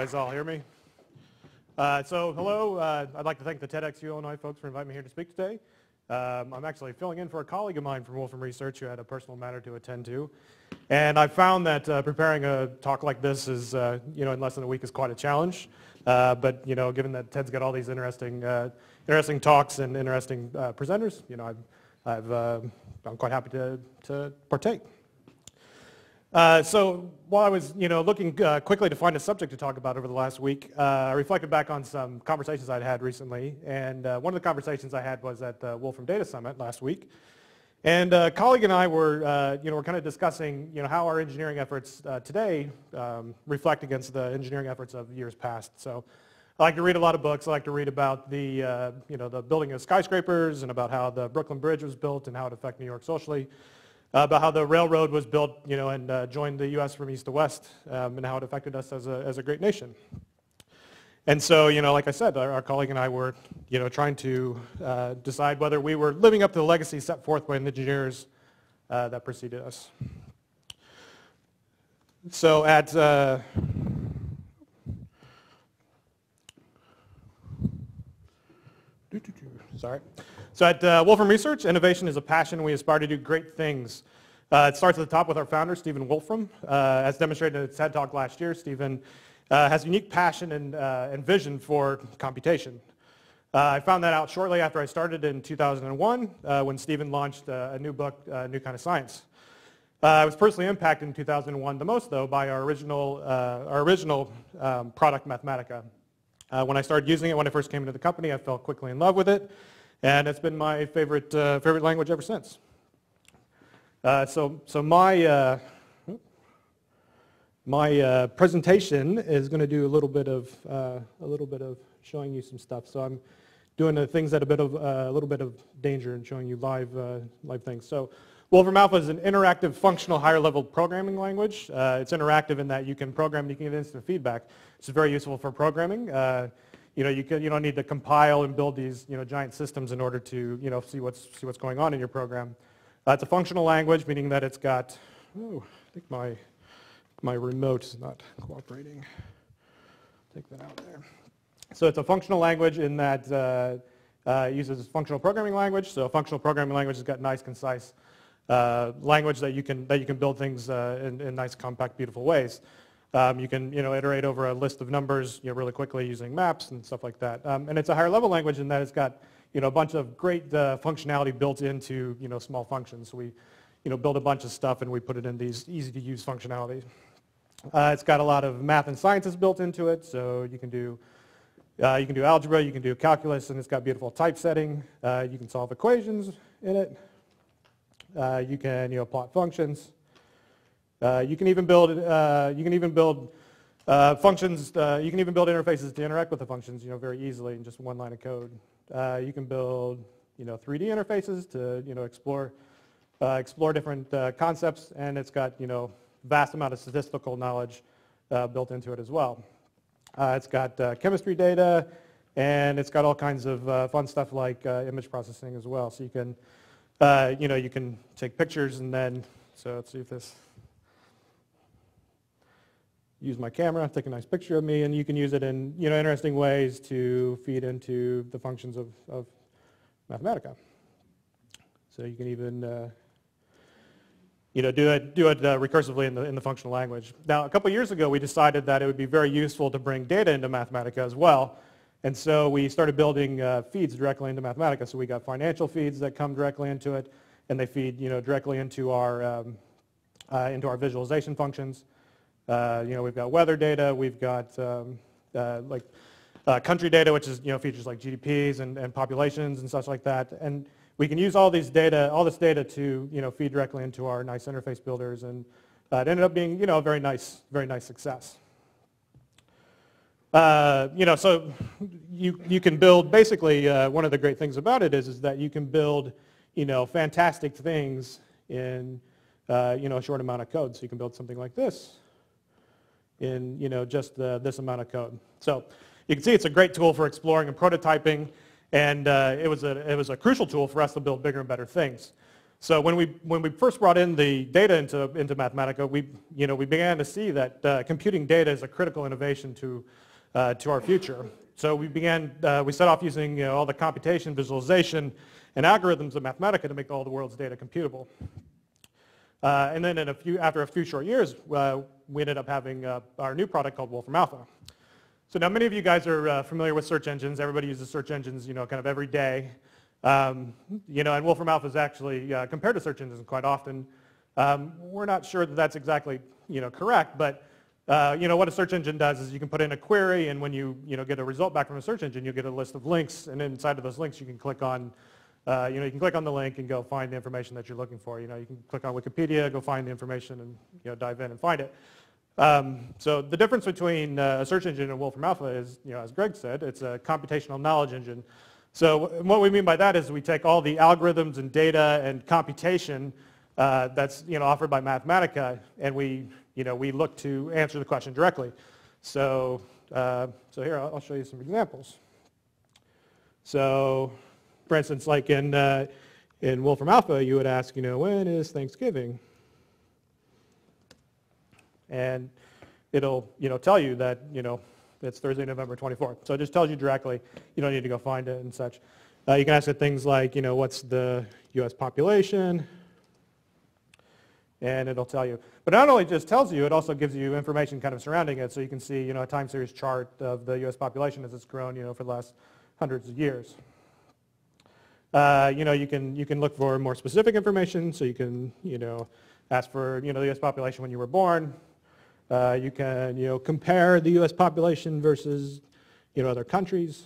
guys all hear me? Hello. I'd like to thank the TEDxUIllinois folks for inviting me here to speak today. I'm actually filling in for a colleague of mine from Wolfram Research who had a personal matter to attend to. And I found that preparing a talk like this is, in less than a week is quite a challenge. But given that Ted's got all these interesting talks and interesting presenters, I'm quite happy to partake. So while I was, looking quickly to find a subject to talk about over the last week, I reflected back on some conversations I'd had recently, and one of the conversations I had was at the Wolfram Data Summit last week, and a colleague and I were, we're kind of discussing, how our engineering efforts today reflect against the engineering efforts of years past. So I like to read a lot of books. I like to read about the, the building of skyscrapers and about how the Brooklyn Bridge was built and how it affected New York socially. About how the railroad was built, and joined the U.S. from east to west, and how it affected us as a great nation. And so, like I said, our colleague and I were, trying to decide whether we were living up to the legacy set forth by the engineers that preceded us. So at So at Wolfram Research, innovation is a passion. We aspire to do great things. It starts at the top with our founder, Stephen Wolfram. As demonstrated in his TED Talk last year, Stephen has unique passion and vision for computation. I found that out shortly after I started in 2001 when Stephen launched a new book, New Kind of Science. I was personally impacted in 2001 the most, though, by our original product, Mathematica. When I started using it when I first came into the company, I fell quickly in love with it. And it's been my favorite language ever since. So my presentation is going to do a little bit of showing you some stuff. So I'm doing the things at a little bit of danger and showing you live things. So Wolfram Alpha is an interactive, functional, higher-level programming language. It's interactive in that you can program and you can get instant feedback. It's very useful for programming. You don't need to compile and build these giant systems in order to see what's going on in your program. It's a functional language, meaning that it's got. Oh, I think my remote is not cooperating. Take that out there. So it's a functional language in that it uses functional programming language. So a functional programming language has got nice, concise language that you can build things in nice, compact, beautiful ways. You can iterate over a list of numbers really quickly using maps and stuff like that. And it's a higher level language in that it's got a bunch of great functionality built into small functions. So we build a bunch of stuff and we put it in these easy to use functionalities. It's got a lot of math and sciences built into it. So you can do algebra, you can do calculus, and it's got beautiful typesetting. You can solve equations in it. You can plot functions. You can even build functions. You can even build interfaces to interact with the functions, very easily in just one line of code. You can build, 3D interfaces to, explore different concepts, and it's got, vast amount of statistical knowledge built into it as well. It's got chemistry data, and it's got all kinds of fun stuff like image processing as well. So you can, you can take pictures and then. So let's see if this. Use my camera, take a nice picture of me, and you can use it in interesting ways to feed into the functions of Mathematica. So you can even do it recursively in the functional language. Now, a couple years ago, we decided that it would be very useful to bring data into Mathematica as well, and so we started building feeds directly into Mathematica. So we got financial feeds that come directly into it, and they feed directly into our visualization functions. We've got weather data, we've got country data, which is features like GDPs and populations and such like that, and we can use all this data to feed directly into our nice interface builders, and it ended up being a very nice success. So you can build basically one of the great things about it is that you can build fantastic things in a short amount of code. So you can build something like this in just this amount of code. So you can see it's a great tool for exploring and prototyping, and it was a crucial tool for us to build bigger and better things. So when we first brought in the data into Mathematica, we began to see that computing data is a critical innovation to our future. So we set off using all the computation, visualization, and algorithms of Mathematica to make all the world's data computable. And then after a few short years, we ended up having our new product called Wolfram Alpha. So now many of you guys are familiar with search engines. Everybody uses search engines, kind of every day. And Wolfram Alpha is actually compared to search engines quite often. We're not sure that that's exactly, correct, but what a search engine does is you can put in a query, and when you get a result back from a search engine, you get a list of links, and inside of those links you can click on you can click on the link and go find the information that you're looking for. You can click on Wikipedia, go find the information, and dive in and find it. So the difference between a search engine and Wolfram Alpha is, as Greg said, it's a computational knowledge engine. So what we mean by that is we take all the algorithms and data and computation that's offered by Mathematica, and we look to answer the question directly. So here I'll show you some examples. So, for instance, like in Wolfram Alpha, you would ask, when is Thanksgiving? And it'll tell you that it's Thursday, November 24th. So it just tells you directly. You don't need to go find it and such. You can ask it things like, what's the U.S. population? And it'll tell you. But not only just tells you, it also gives you information kind of surrounding it. So you can see, a time series chart of the U.S. population as it's grown, for the last hundreds of years. You can look for more specific information. So you can, ask for, the U.S. population when you were born. You can, compare the U.S. population versus, other countries.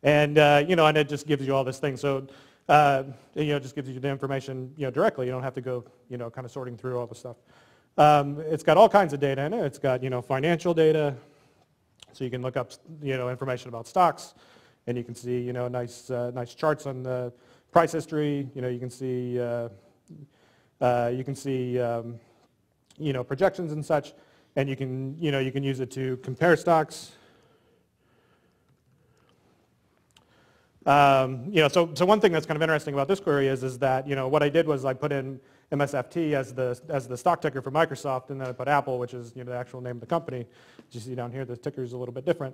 And, and it just gives you all this thing. So, it just gives you the information, directly. You don't have to go, kind of sorting through all the stuff. It's got all kinds of data in it. It's got, financial data. So you can look up, information about stocks. And you can see, nice charts on the price history. You can see, projections and such, and you can use it to compare stocks. So one thing that's kind of interesting about this query is that what I did was I put in MSFT as the stock ticker for Microsoft, and then I put Apple, which is the actual name of the company. As you see down here, the ticker is a little bit different.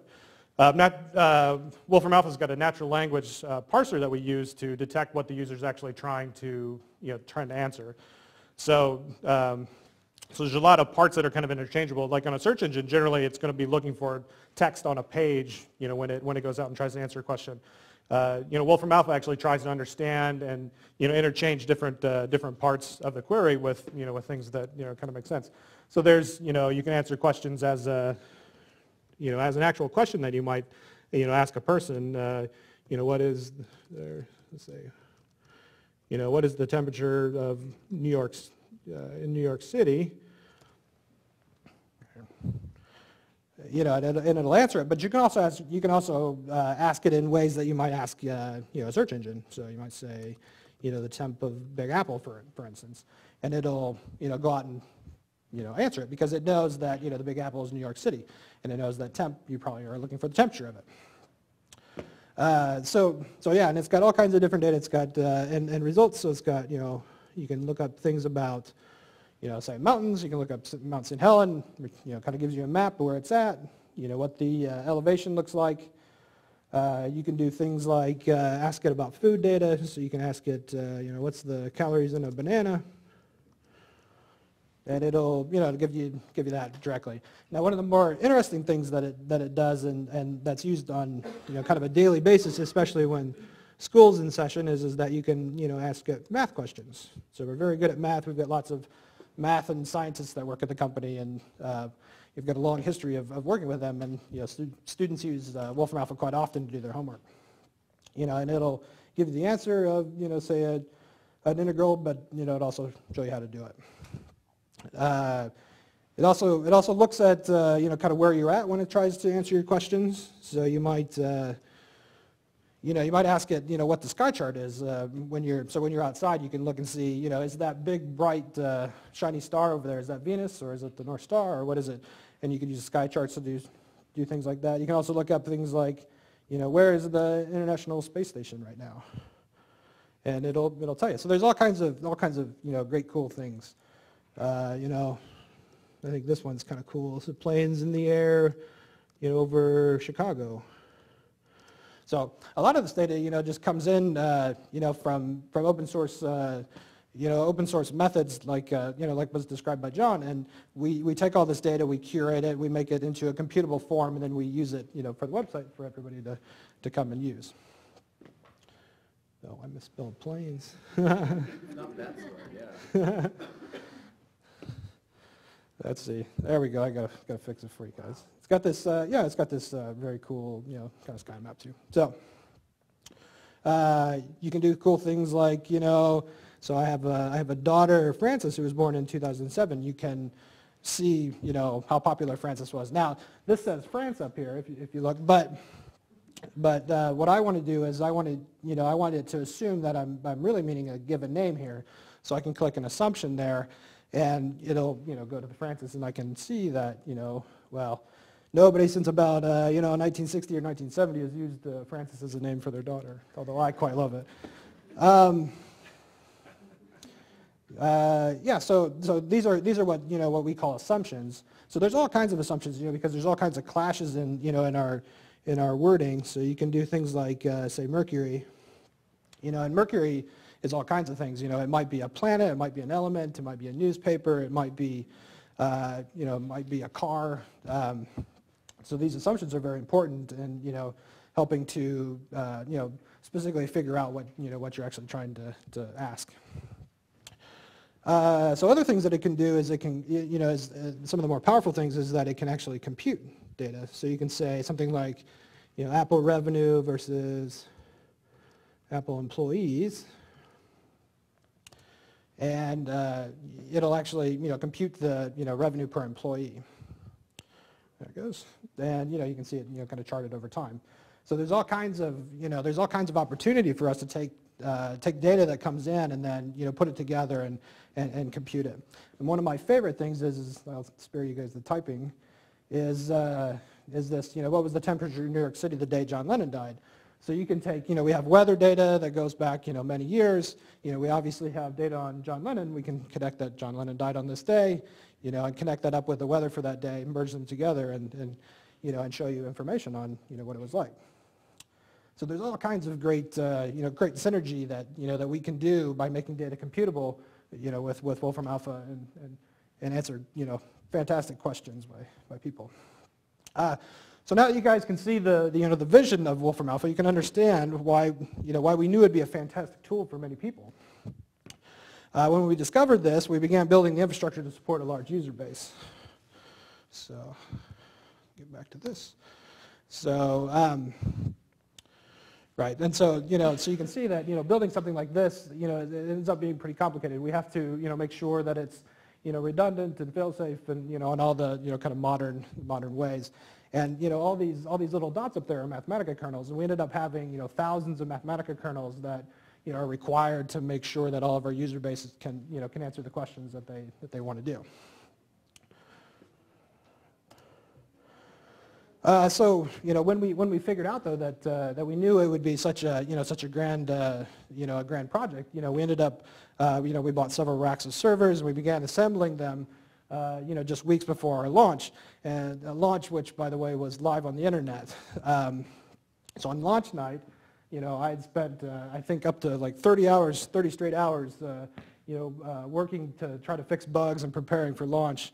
Wolfram Alpha's got a natural language parser that we use to detect what the user is actually trying to answer. So there's a lot of parts that are kind of interchangeable. Like on a search engine, generally it's going to be looking for text on a page, when it goes out and tries to answer a question. Wolfram Alpha actually tries to understand and interchange different parts of the query with with things that kind of make sense. So there's you can answer questions as as an actual question that you might ask a person. What is there? Let's say. What is the temperature of New York's in New York City? And it'll answer it. But you can also ask it in ways that you might ask a search engine. So you might say, the temp of Big Apple, for instance, and it'll go out and answer it because it knows that the Big Apple is New York City, and it knows that temp. You probably are looking for the temperature of it. So yeah, and it's got all kinds of different data. It's got and results. So it's got you can look up things about say mountains. You can look up Mount St. Helen. Kind of gives you a map of where it's at. What the elevation looks like. You can do things like ask it about food data. So you can ask it what's the calories in a banana. And it'll give you that directly. Now, one of the more interesting things that it does and that's used on kind of a daily basis, especially when school's in session, is that you can ask it math questions. So we're very good at math. We've got lots of math and scientists that work at the company, and we've got a long history of working with them. And students use Wolfram Alpha quite often to do their homework. And it'll give you the answer of say an integral, but it'll also show you how to do it. It also looks at kind of where you're at when it tries to answer your questions. So you might ask it what the sky chart is when you're outside. You can look and see is that big bright shiny star over there, is that Venus or is it the North Star or what is it? And you can use sky charts to do things like that. You can also look up things like where is the International Space Station right now? and it'll tell you. So there's all kinds of great cool things. I think this one's kind of cool. So planes in the air, over Chicago. So a lot of this data, just comes in, from open source, open source methods like was described by John. And we take all this data, we curate it, we make it into a computable form, and then we use it, for the website for everybody to come and use. Oh, I misspelled planes. Not that sort, yeah. Let's see. There we go. I gotta fix it for you guys. It's got this. It's got this very cool, kind of sky map too. So you can do cool things like, So I have a daughter, Frances, who was born in 2007. You can see, how popular Frances was. Now this says France up here if you look, but what I want to do is I want it to assume that I'm really meaning a given name here. So I can click an assumption there, and it'll go to the Frances, and I can see that well, nobody since about 1960 or 1970 has used Frances as a name for their daughter, although I quite love it. So these are what we call assumptions. So there's all kinds of assumptions, because there's all kinds of clashes in our wording. So you can do things like say Mercury, and Mercury is all kinds of things. It might be a planet, it might be an element, it might be a newspaper, it might be it might be a car. So these assumptions are very important in helping to specifically figure out what you're actually trying to ask. So other things that it can do is it can, some of the more powerful things is that it can actually compute data. So you can say something like, Apple revenue versus Apple employees, and it'll actually, compute the, revenue per employee. There it goes. And, you can see it, kind of charted over time. So there's all kinds of, opportunity for us to take data that comes in and then put it together and compute it. And one of my favorite things is I'll spare you guys the typing, is this, what was the temperature in New York City the day John Lennon died? So you can take, we have weather data that goes back, many years. We obviously have data on John Lennon. We can connect that John Lennon died on this day, and connect that up with the weather for that day, merge them together, and show you information on, what it was like. So there's all kinds of great, great synergy that, that we can do by making data computable, with Wolfram Alpha and answer, fantastic questions by people. So now that you guys can see the vision of Wolfram Alpha, you can understand why we knew it'd be a fantastic tool for many people. When we discovered this, we began building the infrastructure to support a large user base. So, get back to this. So, right, and so so you can see that building something like this, it ends up being pretty complicated. We have to make sure that it's redundant and fail-safe and in all the kind of modern ways. And all these little dots up there are Mathematica kernels, and we ended up having thousands of Mathematica kernels that are required to make sure that all of our user bases can answer the questions that they want to do. So when we figured out though that we knew it would be such a grand grand project, we ended up we bought several racks of servers and we began assembling them just weeks before our launch, and a launch which by the way was live on the internet. So on launch night, I had spent I think up to like 30 straight hours working to try to fix bugs and preparing for launch.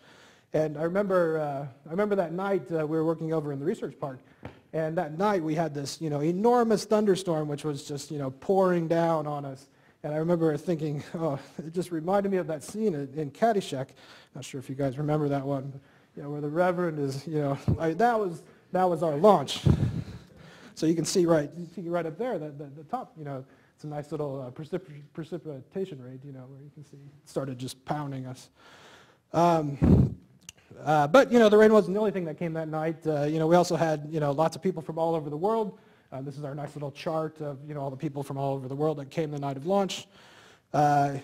And I remember that night we were working over in the research park, and that night we had this enormous thunderstorm which was just pouring down on us. And I remember thinking, oh, it just reminded me of that scene in Caddyshack. Not sure if you guys remember that one, where the Reverend is, that was our launch. So you can see right up there that the top, it's a nice little precipitation rate, where you can see it started just pounding us. But the rain wasn't the only thing that came that night. We also had lots of people from all over the world. This is our nice little chart of all the people from all over the world that came the night of launch. And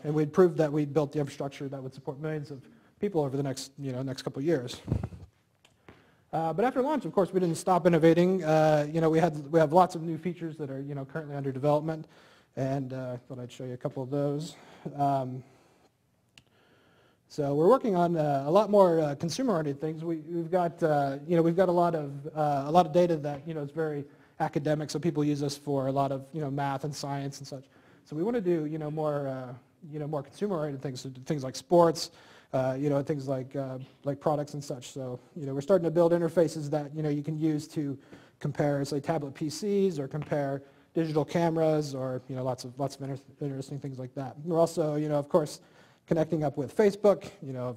we'd proved that we'd built the infrastructure that would support millions of people over the next couple of years. But after launch, of course, we didn't stop innovating. We have lots of new features that are currently under development. And I thought I'd show you a couple of those. So we're working on a lot more consumer-oriented things. We've got we've got a lot of data that is very academic. So people use us for a lot of math and science and such. So we want to do more consumer-oriented things, so things like sports, things like products and such. So we're starting to build interfaces that you can use to compare, say, tablet PCs or compare digital cameras, or lots of interesting things like that. We're also of course connecting up with Facebook.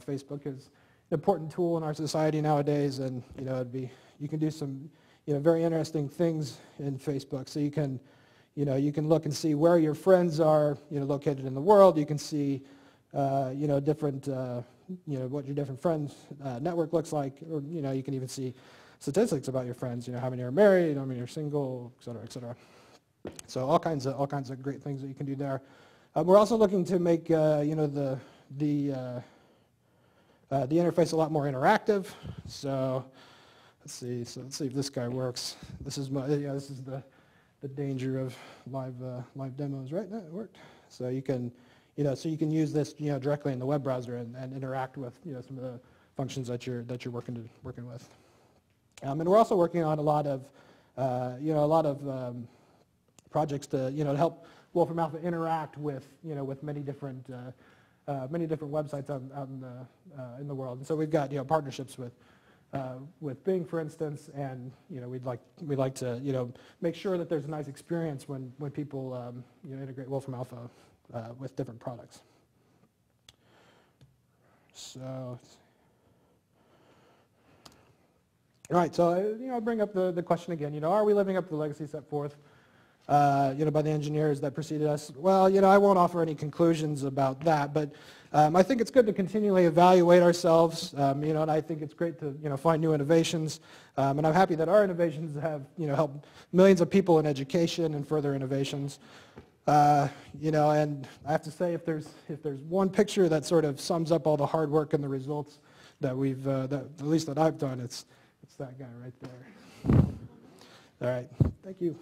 Facebook is an important tool in our society nowadays, and you can do some very interesting things in Facebook. So you can look and see where your friends are located in the world. You can see different what your different friends network looks like, or you can even see statistics about your friends. How many are married, how many are single, et cetera, et cetera. So all kinds of great things that you can do there. We're also looking to make the interface a lot more interactive. So let's see if this guy works. This is this is the danger of live demos, right? That worked. So you can use this directly in the web browser and interact with some of the functions that you're working with. And we're also working on a lot of projects to help Wolfram Alpha interact with many different websites out in the world. And so we've got partnerships with Bing, for instance, and we'd like to make sure that there's a nice experience when people integrate Wolfram Alpha with different products. So, all right. So I bring up the question again. Are we living up to the legacy set forth by the engineers that preceded us? Well, I won't offer any conclusions about that, but I think it's good to continually evaluate ourselves, and I think it's great to find new innovations, and I'm happy that our innovations have helped millions of people in education and further innovations. And I have to say, if there's one picture that sort of sums up all the hard work and the results that we've at least that I've done, it's that guy right there. All right, thank you.